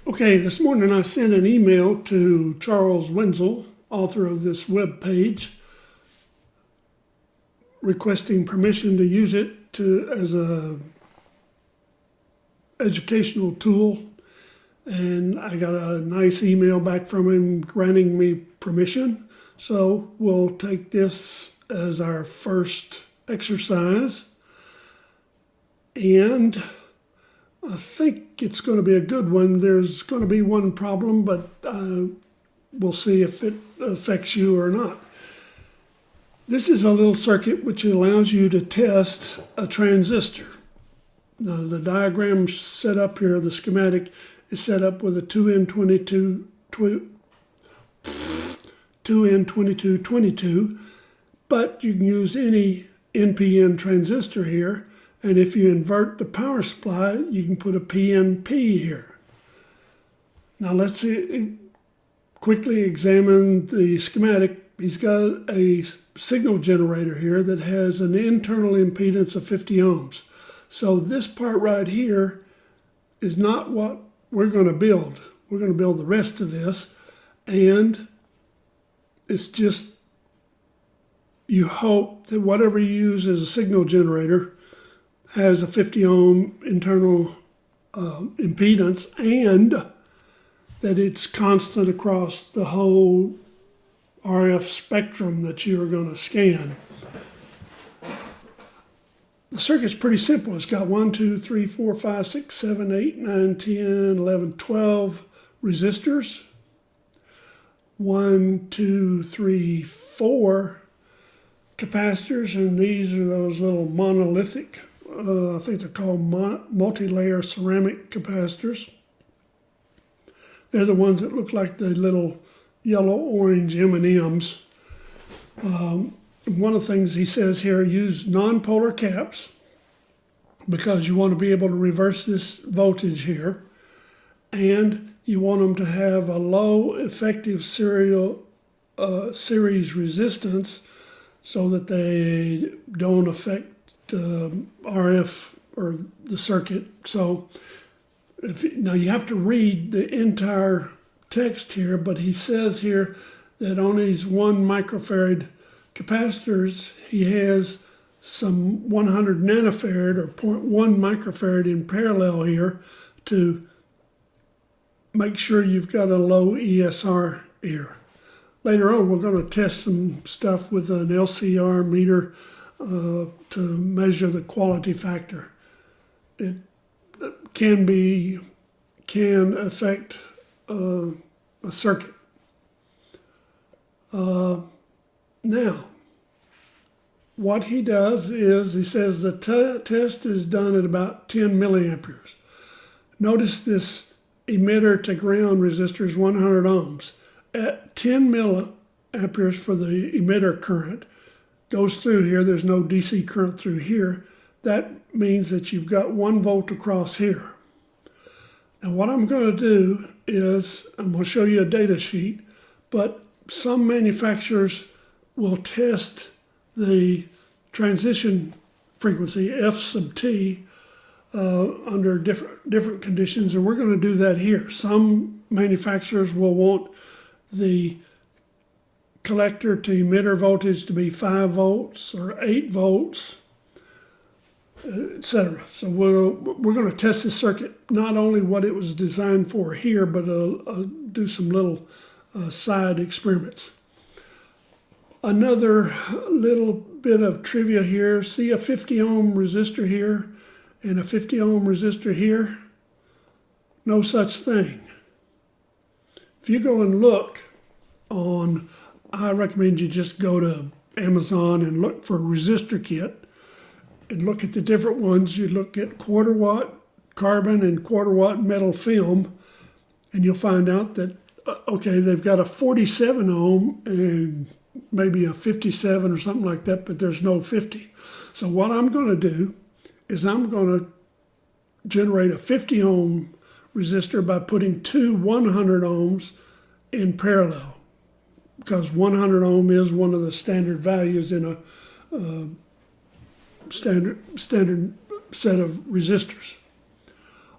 Okay, this morning I sent an email to Charles Wenzel, author of this web page, requesting permission to use it as a educational tool, and I got a nice email back from him granting me permission. So we'll take this as our first exercise, and I think it's going to be a good one. There's going to be one problem, but we'll see if it affects you or not. This is a little circuit which allows you to test a transistor. Now the diagram set up here, the schematic, is set up with a 2N2222, but you can use any NPN transistor here. And if you invert the power supply, you can put a PNP here. Now let's quickly examine the schematic. He's got a signal generator here that has an internal impedance of 50 ohms. So this part right here is not what we're going to build. We're going to build the rest of this. And it's just, you hope that whatever you use as a signal generator has a 50 ohm internal impedance, and that it's constant across the whole RF spectrum that you are going to scan. The circuit's pretty simple. It's got 1, 2, 3, 4, 5, 6, 7, 8, 9, 10, 11, 12 resistors. 1, 2, 3, 4 capacitors, and these are those little monolithic, I think they're called multi-layer ceramic capacitors. They're the ones that look like the little yellow-orange M&Ms. One of the things he says here, use non-polar caps because you want to be able to reverse this voltage here, and you want them to have a low effective series resistance so that they don't affect RF or the circuit. So now you have to read the entire text here, but he says here that on these 1 microfarad capacitors, he has some 100 nanofarad or 0.1 microfarad in parallel here to make sure you've got a low ESR here. Later on, we're going to test some stuff with an LCR meter to measure the quality factor. It can affect a circuit. Now, what he does is he says the test is done at about 10 milliamperes. Notice this emitter to ground resistor is 100 ohms. At 10 milliamperes for the emitter current goes through here, there's no DC current through here. That means that you've got 1 volt across here. Now what I'm going to do is, I'm going to show you a data sheet, but some manufacturers will test the transition frequency, F sub t, under different conditions, and we're going to do that here. Some manufacturers will want the collector to emitter voltage to be 5 volts or 8 volts, etc. So we're going to test this circuit, not only what it was designed for here, but do some little side experiments. Another little bit of trivia here. See a 50 ohm resistor here and a 50 ohm resistor here? No such thing. If you go and look on, I recommend you just go to Amazon and look for a resistor kit and look at the different ones. You look at 1/4 watt carbon and 1/4 watt metal film, and you'll find out that, okay, they've got a 47 ohm and maybe a 57 or something like that, but there's no 50. So what I'm going to do is I'm going to generate a 50 ohm resistor by putting 2 100 ohms in parallel, because 100 ohm is one of the standard values in a standard set of resistors.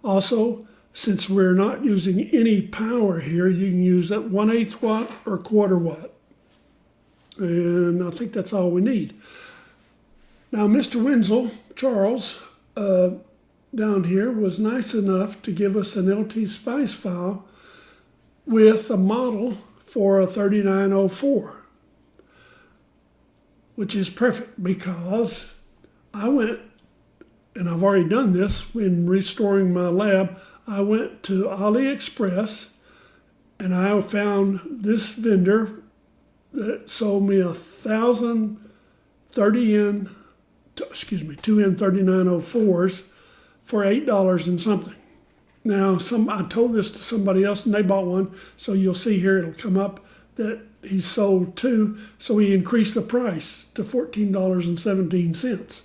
Also, since we're not using any power here, you can use that 1/8 watt or 1/4 watt. And I think that's all we need. Now, Mr. Wenzel, Charles, down here was nice enough to give us an LTSpice file with a model for a 3904, which is perfect because I went, and I've already done this in restoring my lab, I went to AliExpress and I found this vendor that sold me 1,000 2N 3904s for $8 and something. Now, I told this to somebody else and they bought one, so you'll see here it'll come up that he sold two, so he increased the price to $14.17.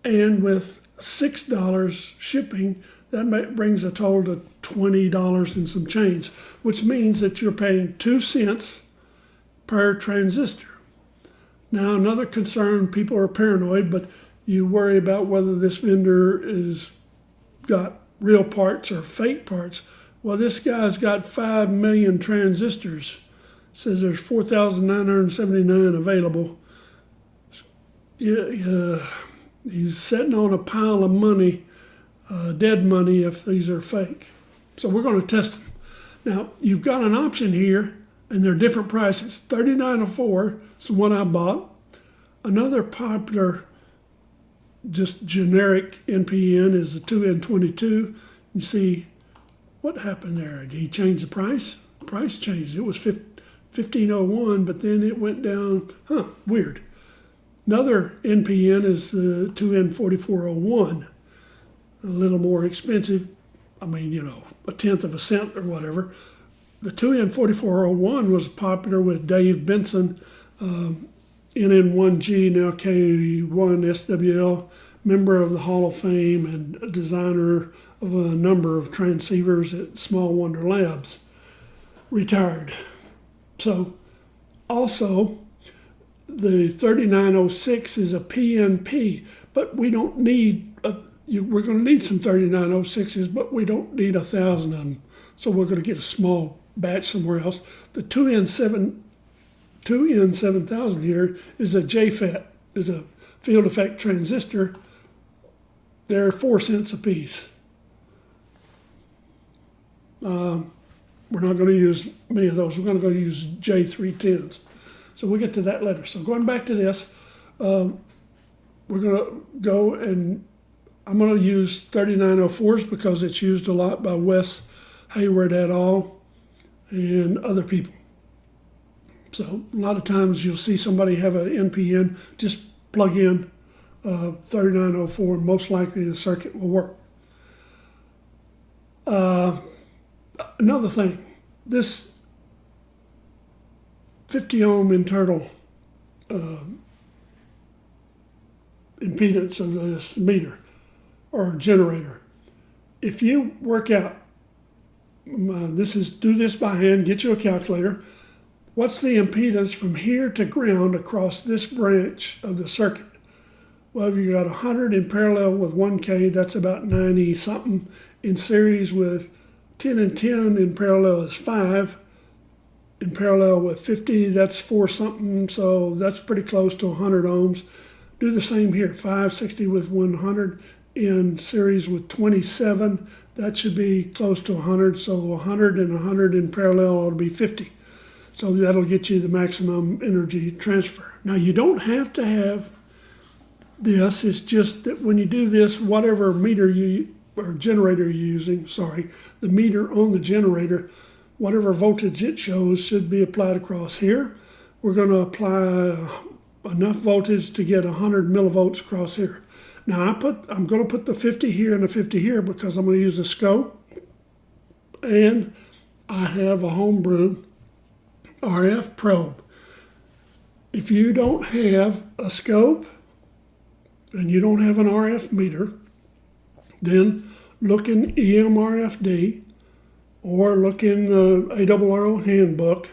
And with $6 shipping, that brings a total to $20 and some change, which means that you're paying 2 cents per transistor. Now, another concern, people are paranoid, but you worry about whether this vendor is got real parts or fake parts. Well, this guy's got 5 million transistors. Says there's 4,979 available. He's sitting on a pile of money, dead money, if these are fake. So we're going to test them. Now, you've got an option here, and they're different prices. 3904 is the one I bought. Another popular, just generic NPN is the 2N22. You see what happened there? Did he change the price? The price changed. It was 1501, but then it went down. Weird. Another NPN is the 2N4401. A little more expensive. I mean, a tenth of a cent or whatever. The 2N4401 was popular with Dave Benson, NN1G, now K1SWL, member of the Hall of Fame and designer of a number of transceivers at Small Wonder Labs, retired. So also the 3906 is a PNP, but we don't need, we're going to need some 3906s, but we don't need 1,000 of them. So we're going to get a small batch somewhere else. The 2N7000 here is a JFET, is a field effect transistor. They're 4 cents a piece. We're not going to use many of those. We're going to go use J310s. So we'll get to that later. So going back to this, we're going to go and I'm going to use 3904s because it's used a lot by Wes Hayward et al. And other people. So a lot of times you'll see somebody have an NPN, just plug in 3904 and most likely the circuit will work. Another thing, this 50 ohm internal impedance of this meter or generator, if you work out, do this by hand, get you a calculator. What's the impedance from here to ground across this branch of the circuit? Well, if you got 100 in parallel with 1K, that's about 90 something. In series with 10 and 10 in parallel is 5. In parallel with 50, that's 4 something, so that's pretty close to 100 ohms. Do the same here, 560 with 100 in series with 27. That should be close to 100, so 100 and 100 in parallel ought to be 50. So that'll get you the maximum energy transfer. Now you don't have to have this, it's just that when you do this, whatever meter or generator you're using, the meter on the generator, whatever voltage it shows should be applied across here. We're going to apply enough voltage to get 100 millivolts across here. Now I'm going to put the 50 here and the 50 here because I'm going to use a scope, and I have a homebrew RF probe. If you don't have a scope and you don't have an RF meter, then look in EMRFD or look in the ARRO handbook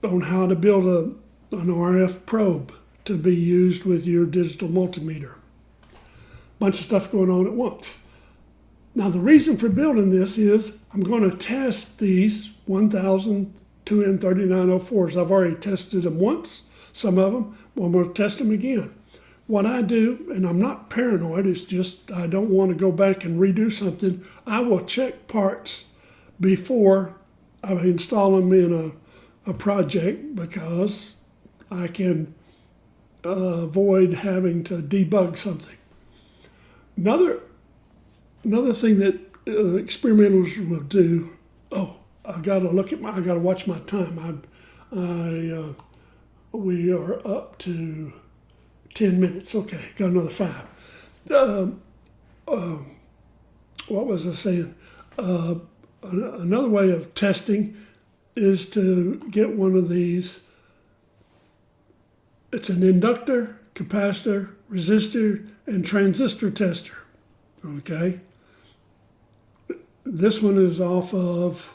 on how to build an RF probe to be used with your digital multimeter. Bunch of stuff going on at once. Now the reason for building this is I'm going to test these 1002N3904s. I've already tested them once, some of them. Well, I'm going to test them again. What I do, and I'm not paranoid, it's just I don't want to go back and redo something. I will check parts before I install them in a project because I can avoid having to debug something. Another thing that experimenters will do. Oh, I got to watch my time. We are up to 10 minutes. Okay, got another 5. What was I saying? Another way of testing is to get one of these. It's an inductor, capacitor, resistor, and transistor tester. Okay. This one is off of.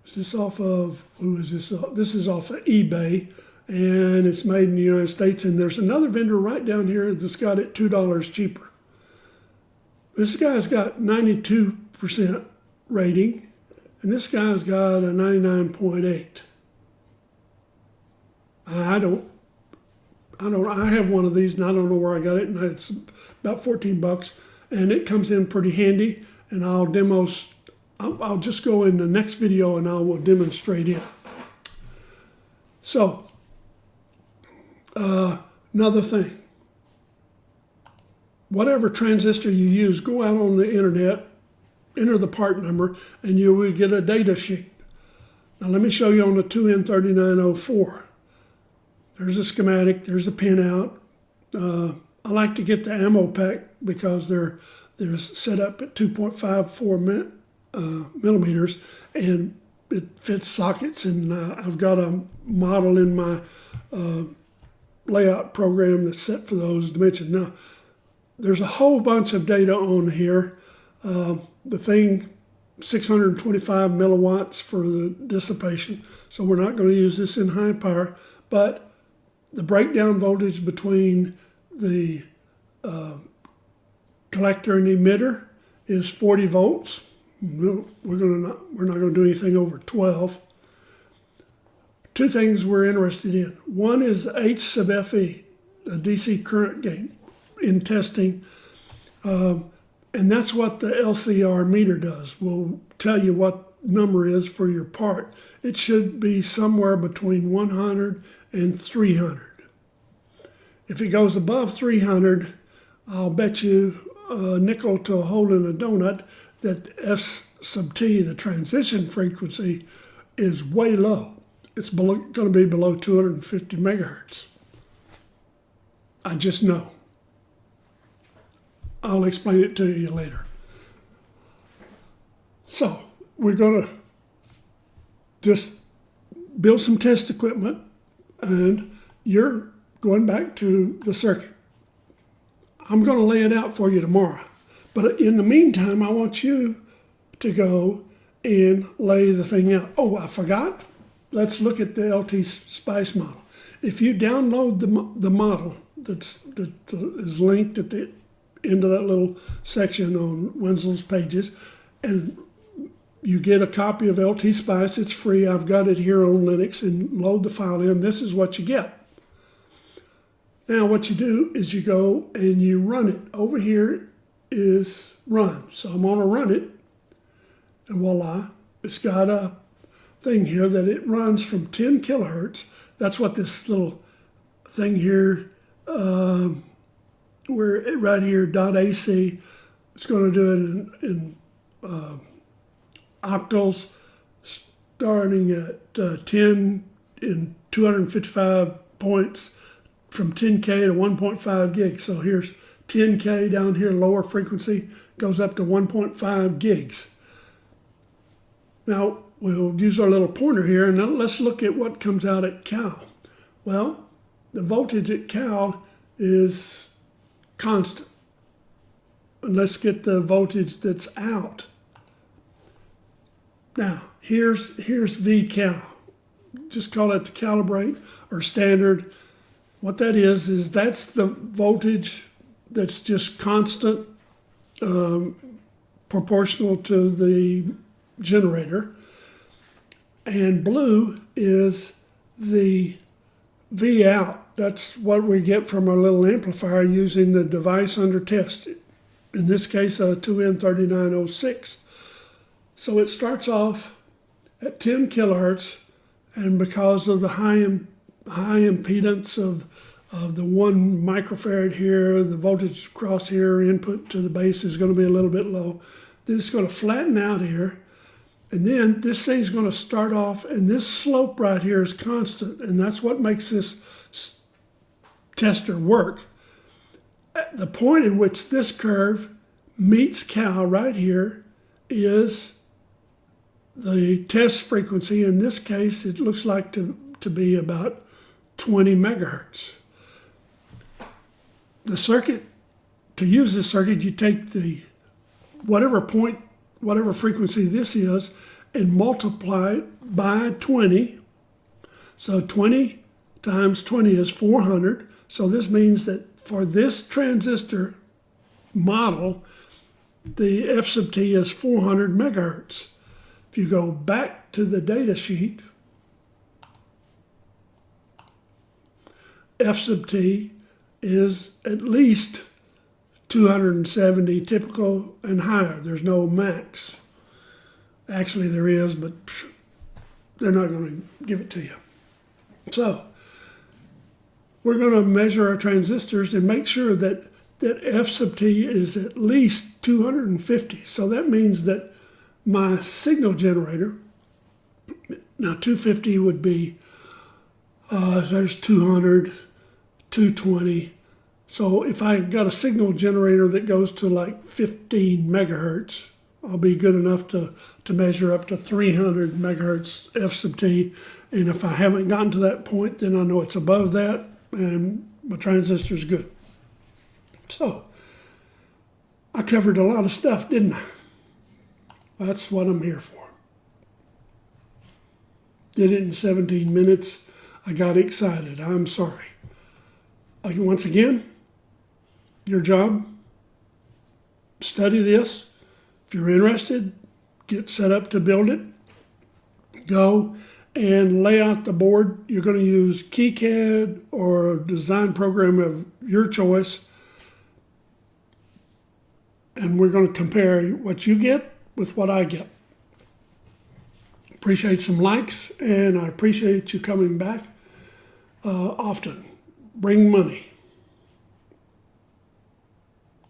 Is this off of? Who is this? This is off of eBay, and it's made in the United States. And there's another vendor right down here that's got it $2 cheaper. This guy's got 92% rating, and this guy's got a 99.8. I have one of these, and I don't know where I got it, and it's about $14, and it comes in pretty handy. And I'll just go in the next video, and I will demonstrate it. So, another thing. Whatever transistor you use, go out on the internet, enter the part number, and you will get a data sheet. Now let me show you on the 2N3904. There's a schematic, there's a pinout. I like to get the ammo pack because they're set up at 2.54 millimeters, and it fits sockets, and I've got a model in my layout program that's set for those dimensions. Now, there's a whole bunch of data on here. The thing, 625 milliwatts for the dissipation, so we're not going to use this in high power, but the breakdown voltage between the collector and emitter is 40 volts. We're not going to do anything over 12. Two things we're interested in. One is H sub FE, a DC current gain in testing. And that's what the LCR meter does. We'll tell you what number is for your part. It should be somewhere between 100 and 300. If it goes above 300, I'll bet you a nickel to a hole in a donut that F sub T, the transition frequency, is way low. It's going to be below 250 megahertz. I just know. I'll explain it to you later. So we're going to just build some test equipment, and you're going back to the circuit. I'm going to lay it out for you tomorrow. But in the meantime, I want you to go and lay the thing out. Oh, I forgot. Let's look at the LTSpice model. If you download the model that is linked at the end of that little section on Wenzel's pages, and you get a copy of LTSpice, it's free. I've got it here on Linux, and load the file in. This is what you get. Now what you do is you go and you run it. Over here is run. So I'm going to run it, and voila, it's got a thing here that it runs from 10 kilohertz. That's what this little thing here, where right here, .ac, it's going to do it in octals, starting at 10 in 255 points from 10K to 1.5 gigs. So here's 10K down here, lower frequency, goes up to 1.5 gigs. Now, we'll use our little pointer here, and then let's look at what comes out at cal. Well, the voltage at cal is constant. And let's get the voltage that's out. Now, here's VCal. Just call it the calibrate or standard. What that is that's the voltage that's just constant proportional to the generator. And blue is the V out. That's what we get from our little amplifier using the device under test. In this case, a 2N3906. So it starts off at 10 kilohertz, and because of the high impedance of the 1 microfarad here, the voltage across here, input to the base is going to be a little bit low. Then it's going to flatten out here, and then this thing's going to start off, and this slope right here is constant, and that's what makes this tester work. At the point in which this curve meets Cal right here is the test frequency. In this case, it looks like to be about 20 megahertz. The circuit, to use this circuit, you take the whatever frequency this is and multiply it by 20. So 20 times 20 is 400. So this means that for this transistor model, the F sub t is 400 megahertz. If you go back to the data sheet, F sub t is at least 270 typical and higher. There's no max. Actually there is, but they're not going to give it to you. So we're going to measure our transistors and make sure that F sub t is at least 250. So that means that my signal generator, now 250 would be, there's 200, 220. So if I've got a signal generator that goes to like 15 megahertz, I'll be good enough to measure up to 300 megahertz F sub t. And if I haven't gotten to that point, then I know it's above that and my transistor's good. So I covered a lot of stuff, didn't I? That's what I'm here for. Did it in 17 minutes. I got excited. I'm sorry. Once again, your job, study this. If you're interested, get set up to build it. Go and lay out the board. You're going to use KiCad or a design program of your choice. And we're going to compare what you get with what I get. Appreciate some likes, and I appreciate you coming back often. Bring money.